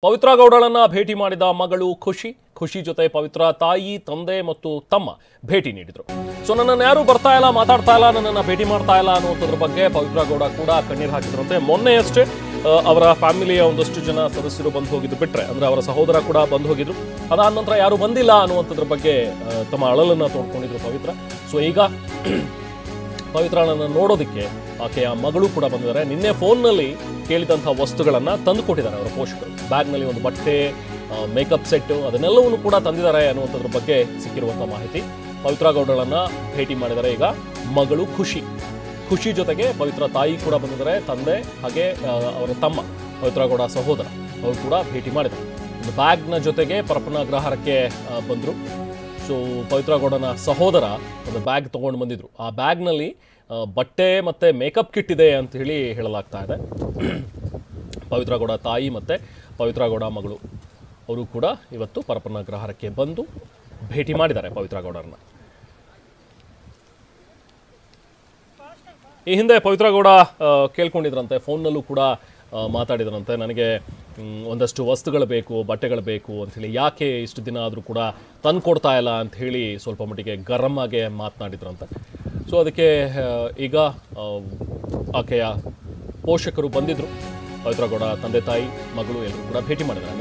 ಪವಿತ್ರ ಗೌಡಳನ್ನ ಭೇಟಿ ಮಾಡಿದ ಮಗಳು ಖುಷಿ ಜೊತೆ ಪವಿತ್ರ ತಾಯಿ ತಂದೆ ಮತ್ತು ತಮ್ಮ ಭೇಟಿ ನೀಡಿದ್ರು. ಸೊ ನನ್ನನ್ನು ಯಾರು ಬರ್ತಾ ಇಲ್ಲ, ಮಾತಾಡ್ತಾ ಇಲ್ಲ, ನನ್ನನ್ನು ಭೇಟಿ ಮಾಡ್ತಾ ಇಲ್ಲ ಅನ್ನುವಂಥದ್ರ ಬಗ್ಗೆ ಪವಿತ್ರ ಗೌಡ ಕೂಡ ಕಣ್ಣೀರು ಹಾಕಿದ್ರಂತೆ. ಮೊನ್ನೆಯಷ್ಟೇ ಅವರ ಫ್ಯಾಮಿಲಿಯ ಒಂದಷ್ಟು ಜನ ಸದಸ್ಯರು ಬಂದು ಹೋಗಿದ್ದು ಬಿಟ್ರೆ, ಅಂದ್ರೆ ಅವರ ಸಹೋದರ ಕೂಡ ಬಂದು ಹೋಗಿದ್ರು. ಅದಾದ ನಂತರ ಯಾರು ಬಂದಿಲ್ಲ ಅನ್ನುವಂಥದ್ರ ಬಗ್ಗೆ ತಮ್ಮ ಅಳಲನ್ನ ತೋಡ್ಕೊಂಡಿದ್ರು ಪವಿತ್ರ. ಸೊ ಈಗ ಪವಿತ್ರಳನ್ನು ನೋಡೋದಕ್ಕೆ ಆಕೆಯ ಮಗಳು ಕೂಡ ಬಂದಿದ್ದಾರೆ. ನಿನ್ನೆ ಫೋನ್ನಲ್ಲಿ ಕೇಳಿದಂಥ ವಸ್ತುಗಳನ್ನು ತಂದು ಕೊಟ್ಟಿದ್ದಾರೆ ಅವರ ಪೋಷಕರು. ಬ್ಯಾಗ್ನಲ್ಲಿ ಒಂದು ಬಟ್ಟೆ, ಮೇಕಪ್ ಸೆಟ್, ಅದನ್ನೆಲ್ಲವನ್ನು ಕೂಡ ತಂದಿದ್ದಾರೆ ಅನ್ನುವಂಥದ್ರ ಬಗ್ಗೆ ಸಿಕ್ಕಿರುವಂಥ ಮಾಹಿತಿ. ಪವಿತ್ರ ಗೌಡಳನ್ನು ಭೇಟಿ ಮಾಡಿದ್ದಾರೆ ಈಗ ಮಗಳು ಖುಷಿ ಜೊತೆಗೆ ಪವಿತ್ರ ತಾಯಿ ಕೂಡ ಬಂದಿದ್ದಾರೆ, ತಂದೆ ಹಾಗೆ ಅವರ ತಮ್ಮ ಪವಿತ್ರ ಗೌಡ ಸಹೋದರ ಅವರು ಕೂಡ ಭೇಟಿ ಮಾಡಿದ್ದಾರೆ. ಒಂದು ಬ್ಯಾಗ್ನ ಜೊತೆಗೆ ಪರಪ್ಪನ ಅಗ್ರಹಾರಕ್ಕೆ ಬಂದರು. ಸೊ ಪವಿತ್ರ ಗೌಡನ ಸಹೋದರ ಒಂದು ಬ್ಯಾಗ್ ತೊಗೊಂಡು ಬಂದಿದ್ರು. ಆ ಬ್ಯಾಗ್ನಲ್ಲಿ ಬಟ್ಟೆ ಮತ್ತು ಮೇಕಪ್ ಕಿಟ್ ಇದೆ ಅಂತ ಹೇಳಲಾಗ್ತಾ ಇದೆ. ಪವಿತ್ರ ಗೌಡ ತಾಯಿ ಮತ್ತು ಪವಿತ್ರ ಗೌಡ ಮಗಳು ಅವರು ಕೂಡ ಇವತ್ತು ಪರಪ್ಪನ ಅಗ್ರಹಾರಕ್ಕೆ ಬಂದು ಭೇಟಿ ಮಾಡಿದ್ದಾರೆ ಪವಿತ್ರ ಗೌಡರನ್ನ. ಈ ಹಿಂದೆ ಪವಿತ್ರ ಗೌಡ ಕೇಳ್ಕೊಂಡಿದ್ರಂತೆ, ಫೋನ್ನಲ್ಲೂ ಕೂಡ ಮಾತಾಡಿದ್ರಂತೆ, ನನಗೆ ಒಂದಷ್ಟು ವಸ್ತುಗಳು ಬೇಕು, ಬಟ್ಟೆಗಳು ಬೇಕು ಅಂಥೇಳಿ. ಯಾಕೆ ಇಷ್ಟು ದಿನ ಆದರೂ ಕೂಡ ತಂದು ಕೊಡ್ತಾ ಇಲ್ಲ ಅಂಥೇಳಿ ಸ್ವಲ್ಪ ಮಟ್ಟಿಗೆ ಗರಂ ಆಗಿ ಮಾತನಾಡಿದ್ರಂತೆ. ಸೊ ಅದಕ್ಕೆ ಈಗ ಆಕೆಯ ಪೋಷಕರು ಬಂದಿದ್ದರು. ಪವಿತ್ರ ಗೌಡ ತಂದೆ ತಾಯಿ ಮಗಳು ಎಲ್ಲರೂ ಕೂಡ ಭೇಟಿ ಮಾಡಿದ್ದಾರೆ.